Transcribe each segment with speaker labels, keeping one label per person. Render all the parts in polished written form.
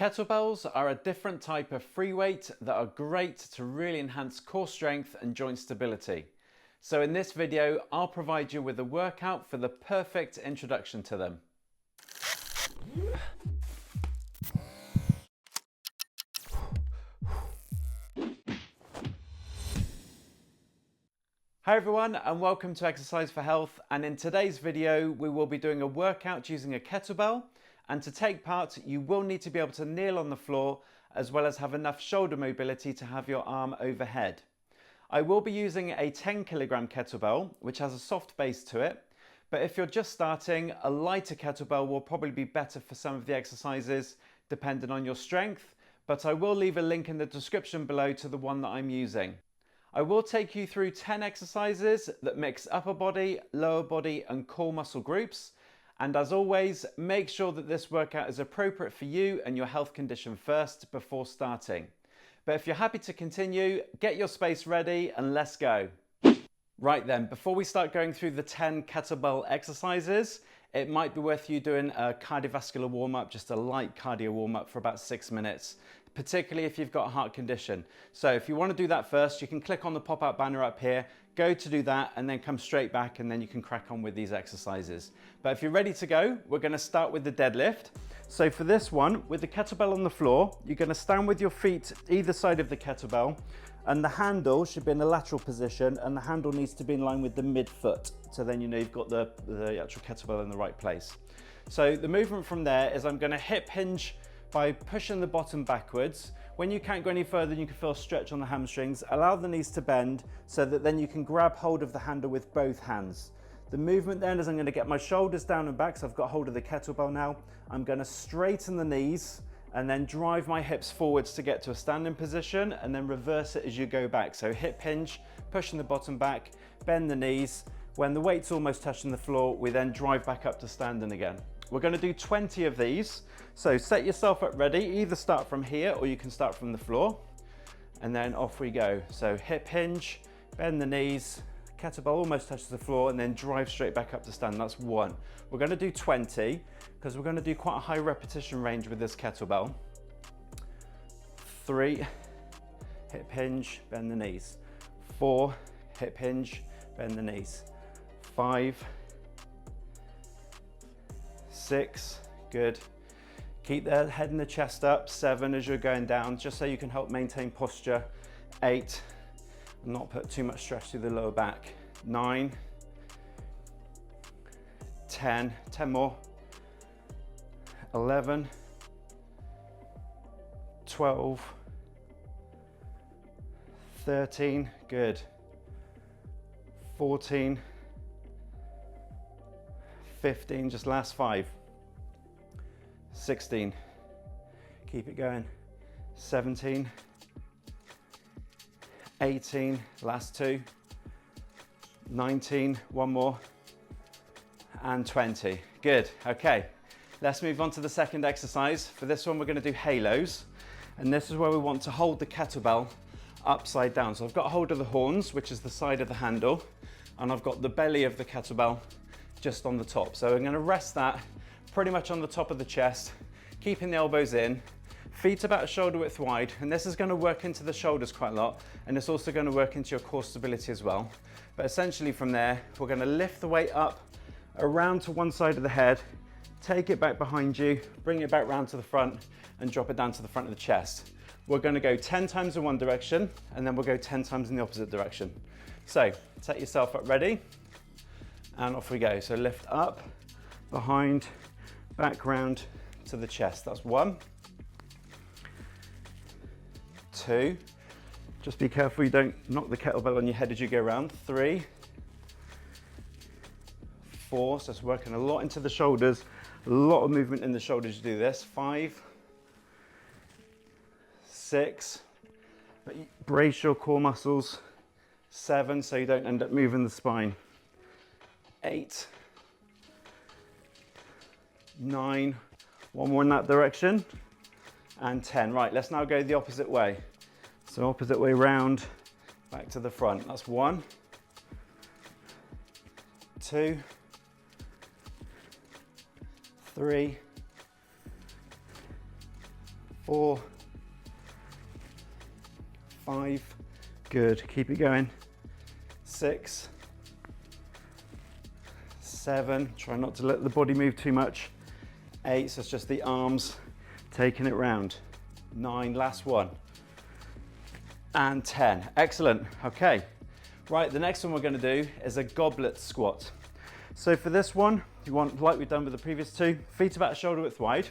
Speaker 1: Kettlebells are a different type of free weight that are great to really enhance core strength and joint stability. So in this video, I'll provide you with a workout for the perfect introduction to them. Hi everyone, and welcome to Exercise for Health. And in today's video, we will be doing a workout using a kettlebell. And to take part, you will need to be able to kneel on the floor, as well as have enough shoulder mobility to have your arm overhead. I will be using a 10kg kettlebell, which has a soft base to it. But if you're just starting, a lighter kettlebell will probably be better for some of the exercises, depending on your strength. But I will leave a link in the description below to the one that I'm using. I will take you through 10 exercises that mix upper body, lower body and core muscle groups. And as always, make sure that this workout is appropriate for you and your health condition first before starting. But if you're happy to continue, get your space ready and let's go. Right then, before we start going through the 10 kettlebell exercises, it might be worth you doing a cardiovascular warm-up, just a light cardio warm-up for about 6 minutes, particularly if you've got a heart condition. So if you want to do that first, you can click on the pop-up banner up here, go to do that, and then come straight back, and then you can crack on with these exercises. But if you're ready to go, we're going to start with the deadlift. So for this one, with the kettlebell on the floor, you're going to stand with your feet either side of the kettlebell, and the handle should be in a lateral position, and the handle needs to be in line with the midfoot. So then you know you've got the actual kettlebell in the right place. So the movement from there is I'm going to hip hinge by pushing the bottom backwards. When you can't go any further, you can feel a stretch on the hamstrings. Allow the knees to bend so that then you can grab hold of the handle with both hands. The movement then is I'm going to get my shoulders down and back, so I've got hold of the kettlebell now. I'm going to straighten the knees and then drive my hips forwards to get to a standing position, and then reverse it as you go back. So hip hinge, pushing the bottom back, bend the knees. When the weight's almost touching the floor, we then drive back up to standing again. We're going to do 20 of these. So set yourself up ready, either start from here or you can start from the floor, and then off we go. So hip hinge, bend the knees, kettlebell almost touches the floor, and then drive straight back up to stand. That's one. We're going to do 20 because we're going to do quite a high repetition range with this kettlebell. 3, hip hinge, bend the knees. 4, hip hinge, bend the knees. 5, 6, good. Keep the head and the chest up. 7 as you're going down, just so you can help maintain posture. 8, and not put too much stress through the lower back. 9, 10, 10 more. 11, 12, 13, good. 14, 15, just last 5. 16, keep it going. 17, 18, last 2. 19, one more, and 20. Good, okay. Let's move on to the second exercise. For this one, we're going to do halos, and this is where we want to hold the kettlebell upside down. So I've got hold of the horns, which is the side of the handle, and I've got the belly of the kettlebell just on the top. So I'm going to rest that pretty much on the top of the chest, keeping the elbows in, feet about shoulder width wide, and this is going to work into the shoulders quite a lot, and it's also going to work into your core stability as well. But essentially from there, we're going to lift the weight up around to one side of the head, take it back behind you, bring it back round to the front, and drop it down to the front of the chest. We're going to go 10 times in one direction, and then we'll go 10 times in the opposite direction. So set yourself up ready, and off we go. So lift up, behind, back round to the chest. That's 1. 2. Just be careful you don't knock the kettlebell on your head as you go around. 3. 4. So it's working a lot into the shoulders, a lot of movement in the shoulders to do this. 5. 6. Brace your core muscles. 7, so you don't end up moving the spine. 8. 9, one more in that direction, and 10. Right, let's now go the opposite way. So opposite way round, back to the front. That's 1, 2, 3, 4, 5, good, keep it going, 6, 7, try not to let the body move too much, 8, so it's just the arms taking it round, 9, last one, and 10, excellent, okay. Right, the next one we're going to do is a goblet squat. So for this one, you want, like we've done with the previous two, feet about shoulder width wide.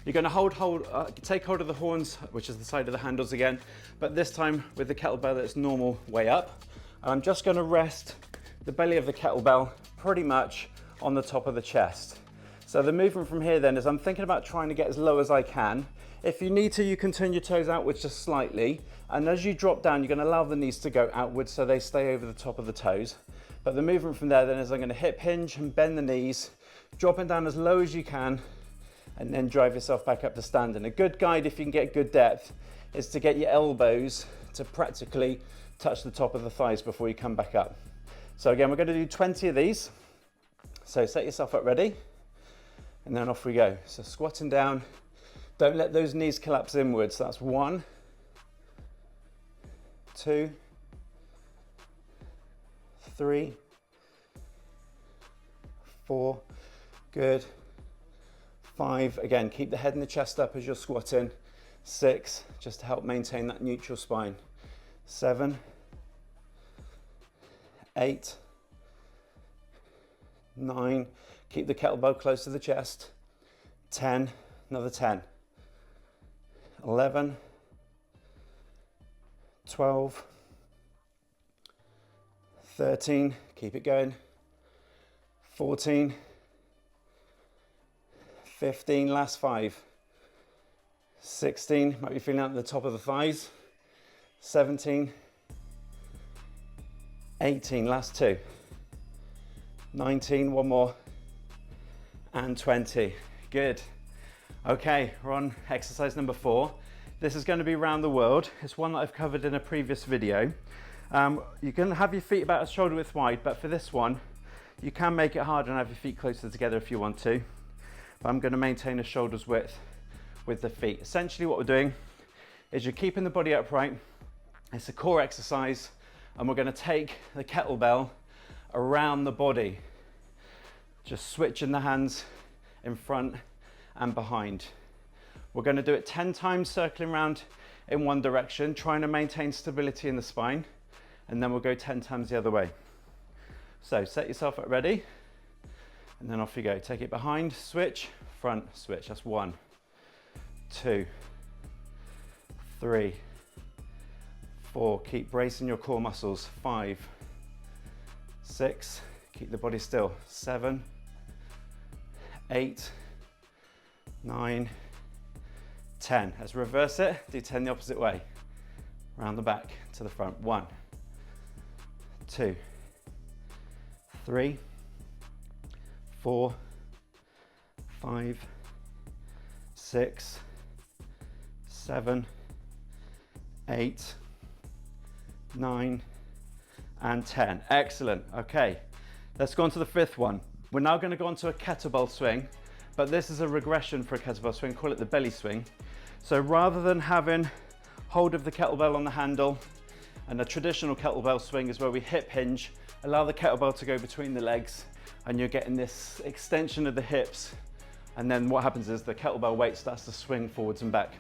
Speaker 1: You're going to take hold of the horns, which is the side of the handles again, but this time with the kettlebell it's normal way up. And I'm just going to rest the belly of the kettlebell pretty much on the top of the chest. So the movement from here then is I'm thinking about trying to get as low as I can. If you need to, you can turn your toes outwards just slightly. And as you drop down, you're going to allow the knees to go outwards so they stay over the top of the toes. But the movement from there then is I'm going to hip hinge and bend the knees, dropping down as low as you can, and then drive yourself back up to standing. A good guide, if you can get good depth, is to get your elbows to practically touch the top of the thighs before you come back up. So again, we're going to do 20 of these. So set yourself up ready, and then off we go. So squatting down, don't let those knees collapse inwards. That's 1, 2, 3, 4, good, 5, again, keep the head and the chest up as you're squatting, 6, just to help maintain that neutral spine, 7, 8, 9, keep the kettlebell close to the chest, 10, another 10, 11, 12, 13, keep it going, 14, 15, last 5, 16, might be feeling out at the top of the thighs, 17, 18, last 2, 19, one more, and 20, good. Okay, we're on exercise number 4. This is going to be around the world. It's one that I've covered in a previous video. You can have your feet about a shoulder width wide, but for this one, you can make it harder and have your feet closer together if you want to. But I'm going to maintain a shoulder's width with the feet. Essentially what we're doing is you're keeping the body upright. It's a core exercise, and we're going to take the kettlebell around the body. Just switching the hands in front and behind. We're going to do it 10 times, circling around in one direction, trying to maintain stability in the spine, and then we'll go 10 times the other way. So set yourself up ready, and then off you go. Take it behind, switch, front, switch. That's 1, 2, 3, 4. Keep bracing your core muscles. 5, 6, keep the body still. 7, 8, 9, 10. Let's reverse it. Do 10 the opposite way. Round the back to the front. 1, 2, 3, 4, 5, 6, 7, 8, 9, and 10. Excellent. Okay, let's go on to the 5th one. We're now going to go on to a kettlebell swing, but this is a regression for a kettlebell swing. Call it the belly swing. So rather than having hold of the kettlebell on the handle, and a traditional kettlebell swing is where we hip hinge, allow the kettlebell to go between the legs, and you're getting this extension of the hips, and then what happens is the kettlebell weight starts to swing forwards and back.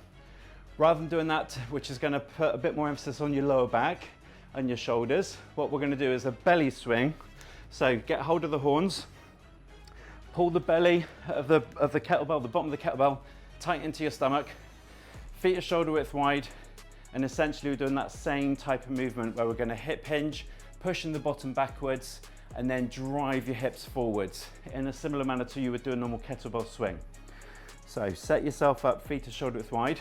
Speaker 1: Rather than doing that, which is going to put a bit more emphasis on your lower back and your shoulders, what we're going to do is a belly swing. So get hold of the horns, pull the belly of the kettlebell, the bottom of the kettlebell, tight into your stomach, feet are shoulder width wide, and essentially we're doing that same type of movement where we're going to hip hinge, pushing the bottom backwards, and then drive your hips forwards in a similar manner to you would do a normal kettlebell swing. So set yourself up, feet are shoulder width wide.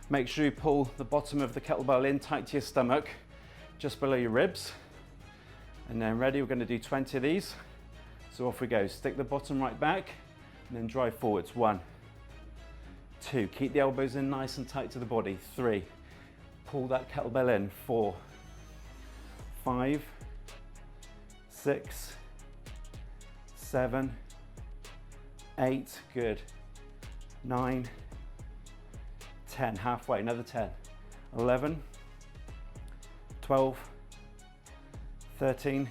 Speaker 1: Make sure you pull the bottom of the kettlebell in tight to your stomach, just below your ribs. And then ready, we're going to do 20 of these. So off we go. Stick the bottom right back and then drive forwards. 1, 2, keep the elbows in nice and tight to the body. 3, pull that kettlebell in. 4, 5, 6, 7, 8, good. 9, 10, halfway, another 10, 11, 12, 13,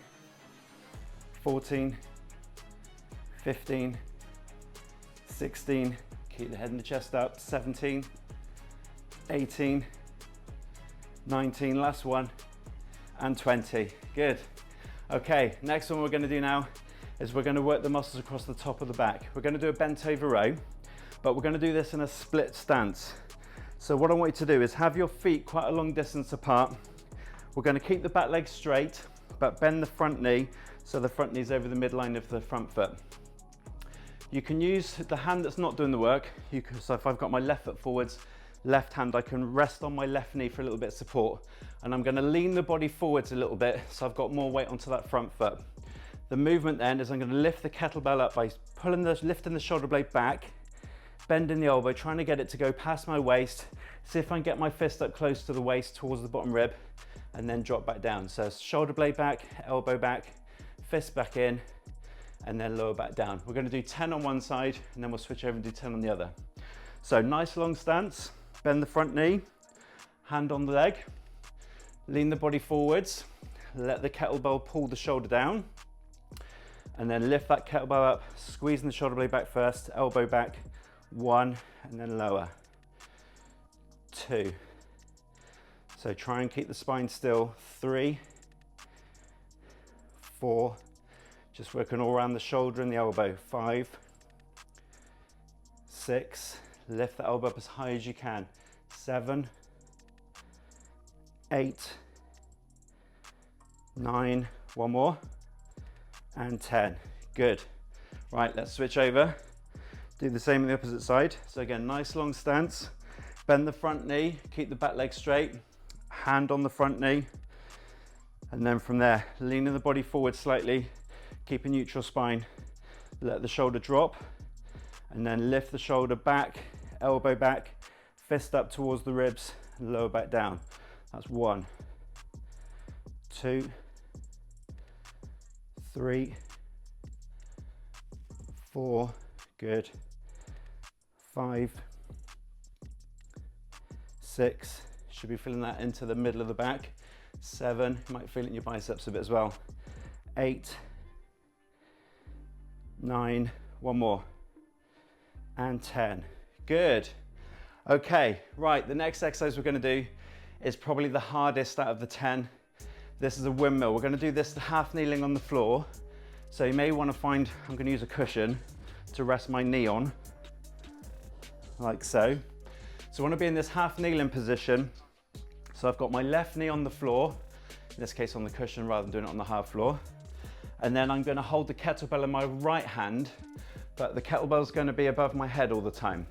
Speaker 1: 14, 15, 16, keep the head and the chest up, 17, 18, 19, last one, and 20. Good. Okay, next one we're going to do now is we're going to work the muscles across the top of the back. We're going to do a bent over row, but we're going to do this in a split stance. So what I want you to do is have your feet quite a long distance apart. We're going to keep the back leg straight, but bend the front knee so the front knee is over the midline of the front foot. You can use the hand that's not doing the work. So if I've got my left foot forwards, left hand, I can rest on my left knee for a little bit of support. And I'm going to lean the body forwards a little bit so I've got more weight onto that front foot. The movement then is I'm going to lift the kettlebell up by lifting the shoulder blade back, bending the elbow, trying to get it to go past my waist. See if I can get my fist up close to the waist towards the bottom rib, and then drop back down. So shoulder blade back, elbow back, fist back in, and then lower back down. We're going to do 10 on one side, and then we'll switch over and do 10 on the other. So nice long stance, bend the front knee, hand on the leg, lean the body forwards, let the kettlebell pull the shoulder down, and then lift that kettlebell up, squeezing the shoulder blade back first, elbow back, 1, and then lower, 2. So try and keep the spine still, 3, 4, just working all around the shoulder and the elbow, 5, 6, lift the elbow up as high as you can, 7, 8, 9, one more, and 10. Good. Right, let's switch over. Do the same on the opposite side. So again, nice long stance. Bend the front knee, keep the back leg straight, hand on the front knee, and then from there, leaning the body forward slightly, keep a neutral spine, let the shoulder drop, and then lift the shoulder back, elbow back, fist up towards the ribs, and lower back down. That's 1, 2, 3, 4, good, 5, 6, should be feeling that into the middle of the back, 7, you might feel it in your biceps a bit as well, 8, 9, one more, and 10, good. Okay, right, the next exercise we're going to do is probably the hardest out of the 10. This is a windmill. We're going to do this half kneeling on the floor. So you may want to find, I'm going to use a cushion to rest my knee on, like so. So I want to be in this half kneeling position. So I've got my left knee on the floor, in this case on the cushion rather than doing it on the hard floor. And then I'm going to hold the kettlebell in my right hand, but the kettlebell is going to be above my head all the time.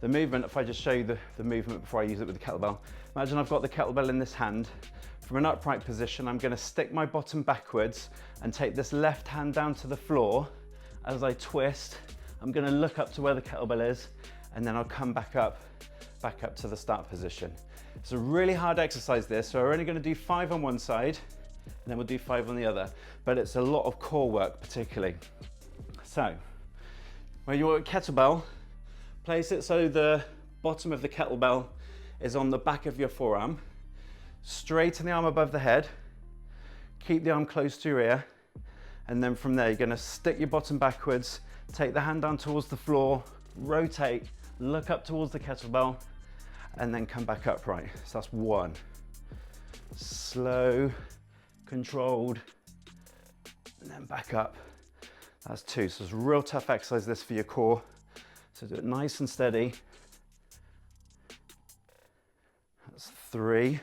Speaker 1: The movement, if I just show you the movement before I use it with the kettlebell, imagine I've got the kettlebell in this hand. From an upright position, I'm going to stick my bottom backwards and take this left hand down to the floor. As I twist, I'm going to look up to where the kettlebell is, and then I'll come back up to the start position. It's a really hard exercise this, so we're only going to do 5 on one side, and then we'll do 5 on the other. But it's a lot of core work particularly. So, when you work kettlebell, place it so the bottom of the kettlebell is on the back of your forearm. Straighten the arm above the head, keep the arm close to your ear, and then from there you're going to stick your bottom backwards, take the hand down towards the floor, rotate, look up towards the kettlebell, and then come back upright. So that's 1. Slow, controlled, and then back up. That's 2. So it's a real tough exercise this for your core. So do it nice and steady. That's 3.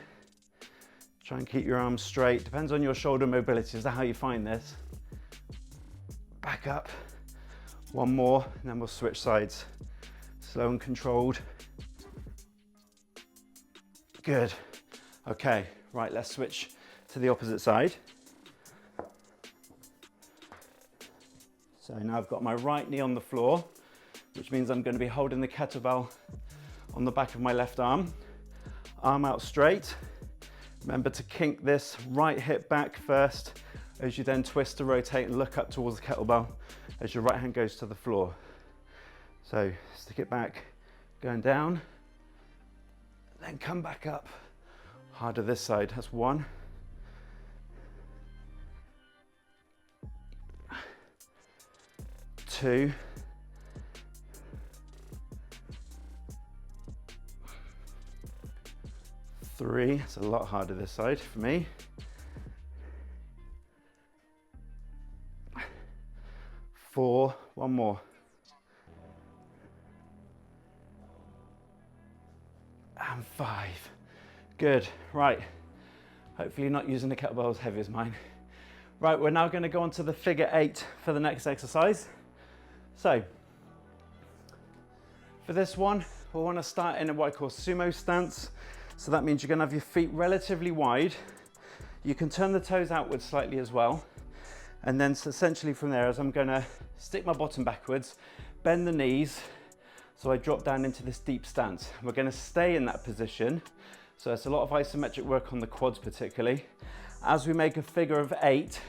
Speaker 1: Try and keep your arms straight. Depends on your shoulder mobility as to how you find this. Back up. 1 more, and then we'll switch sides. Slow and controlled. Good. Okay, right, let's switch to the opposite side. So now I've got my right knee on the floor, which means I'm going to be holding the kettlebell on the back of my left arm. Arm out straight. Remember to kink this right hip back first as you then twist to rotate and look up towards the kettlebell as your right hand goes to the floor. So stick it back, going down, then come back up. Harder this side. That's 1. 2. 3. It's a lot harder this side for me. 4. 1 more. And 5. Good. Right. Hopefully you're not using the kettlebell as heavy as mine. Right, we're now going to go on to the figure 8 for the next exercise. So, for this one, we want to start in a what I call sumo stance. So that means you're going to have your feet relatively wide. You can turn the toes outwards slightly as well. And then so essentially from there, as I'm going to stick my bottom backwards, bend the knees, so I drop down into this deep stance. We're going to stay in that position. So it's a lot of isometric work on the quads particularly, as we make a figure of 8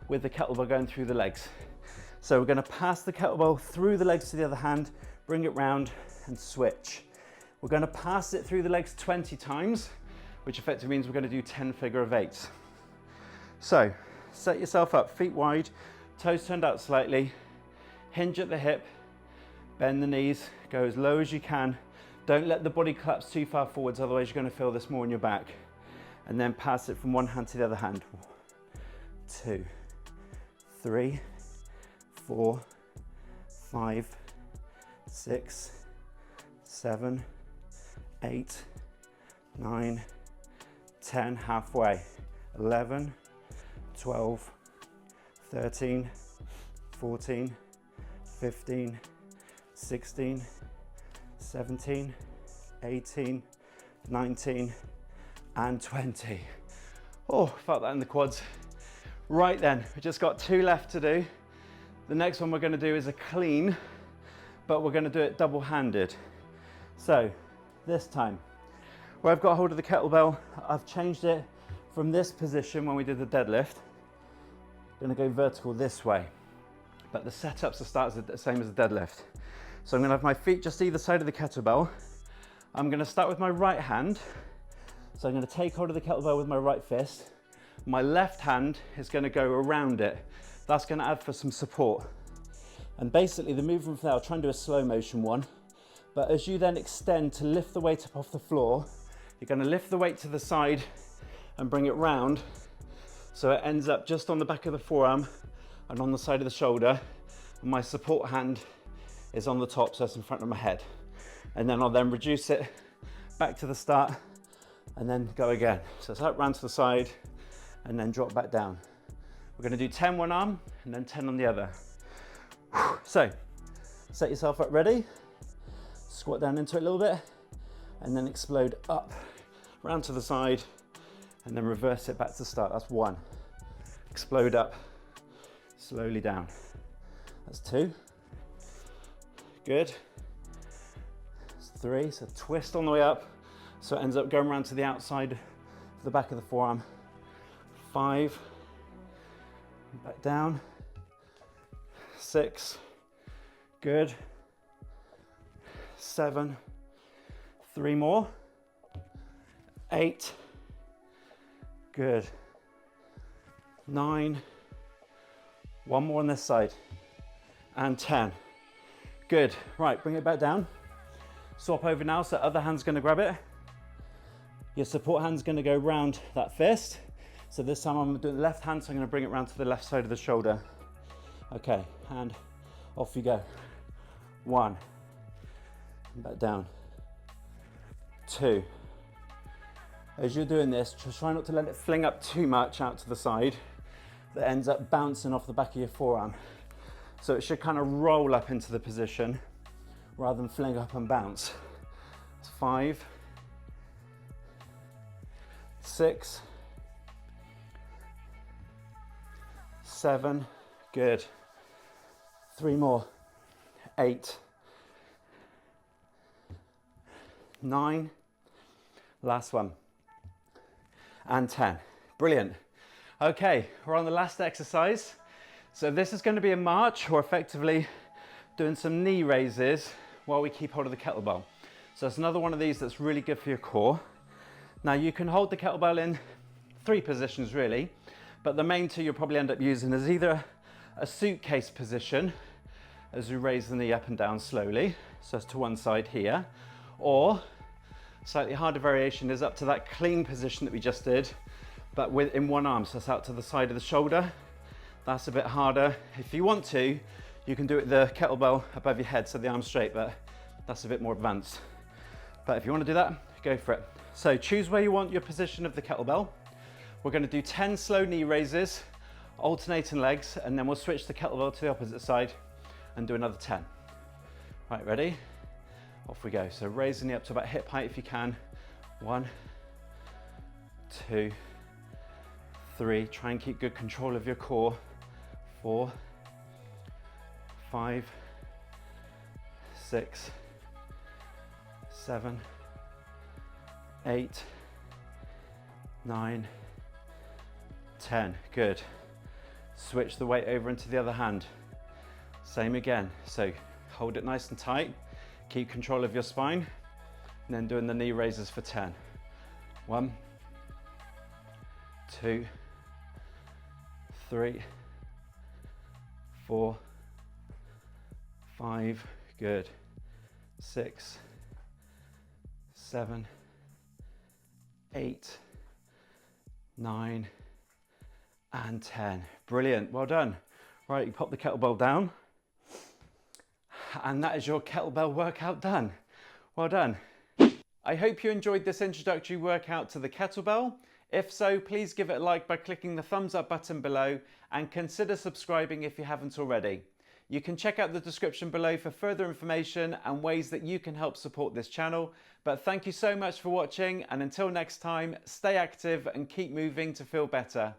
Speaker 1: with the kettlebell going through the legs. So we're going to pass the kettlebell through the legs to the other hand, bring it round and switch. We're going to pass it through the legs 20 times, which effectively means we're going to do 10 figure of 8s. So set yourself up, feet wide, toes turned out slightly, hinge at the hip, bend the knees, go as low as you can. Don't let the body collapse too far forwards, otherwise you're going to feel this more in your back. And then pass it from one hand to the other hand. 2, 3, 4, 5, 6, 7, 8, 9, 10, halfway. 11, 12, 13, 14, 15, 16, 17, 18, 19, and 20. Oh, felt that in the quads. Right then, we've just got 2 left to do. The next one we're going to do is a clean, but we're going to do it double-handed. So this time, where I've got hold of the kettlebell, I've changed it from this position when we did the deadlift. I'm going to go vertical this way, but the setups to start is the same as the deadlift. So I'm going to have my feet just either side of the kettlebell. I'm going to start with my right hand. So I'm going to take hold of the kettlebell with my right fist. My left hand is going to go around it. That's going to add for some support. And basically the movement from there, I'll try and do a slow motion one. But as you then extend to lift the weight up off the floor, you're going to lift the weight to the side and bring it round. So it ends up just on the back of the forearm and on the side of the shoulder. And my support hand is on the top, so it's in front of my head. And then I'll then reduce it back to the start and then go again. So it's up round to the side and then drop back down. We're going to do 10 one arm and then 10 on the other. So set yourself up ready, squat down into it a little bit and then explode up, round to the side and then reverse it back to the start. That's 1. Explode up, slowly down. That's 2. Good. That's 3, so twist on the way up. So it ends up going around to the outside of the back of the forearm. 5, back down. 6, good. 7, 3 more. 8, good. 9, 1 more on this side. And 10. Good. Right, bring it back down. Swap over now, so other hand's going to grab it. Your support hand's going to go round that fist. So this time I'm doing the left hand, so I'm going to bring it round to the left side of the shoulder. Okay, hand off you go. 1, back down. 2. As you're doing this, just try not to let it fling up too much out to the side that ends up bouncing off the back of your forearm. So it should kind of roll up into the position rather than fling up and bounce. It's 5, 6, 7, good. 3 more. 8, 9, last one, and 10. Brilliant. Okay, we're on the last exercise. So this is going to be a march, or effectively doing some knee raises while we keep hold of the kettlebell. So it's another one of these that's really good for your core. Now you can hold the kettlebell in 3 positions really, but the main 2 you'll probably end up using is either a suitcase position as you raise the knee up and down slowly, so it's to one side here, or slightly harder variation is up to that clean position that we just did, but in one arm, so it's out to the side of the shoulder. That's a bit harder. If you want to, you can do it with the kettlebell above your head, so the arm's straight, but that's a bit more advanced. But if you want to do that, go for it. So choose where you want your position of the kettlebell. We're going to do 10 slow knee raises, alternating legs, and then we'll switch the kettlebell to the opposite side and do another 10. Right, ready? Off we go. So raising it up to about hip height if you can. 1, 2, 3. Try and keep good control of your core. 4, 5, 6, 7, 8, 9, 10. Good. Switch the weight over into the other hand. Same again. So hold it nice and tight. Keep control of your spine. And then doing the knee raises for 10. 1, 2, 3, 4, 5. Good. 6, 7, 8, 9, and 10. Brilliant, well done. Right, you pop the kettlebell down, and that is your kettlebell workout done. Well done. I hope you enjoyed this introductory workout to the kettlebell. If so, please give it a like by clicking the thumbs up button below, and consider subscribing if you haven't already. You can check out the description below for further information and ways that you can help support this channel. But thank you so much for watching, and until next time, stay active and keep moving to feel better.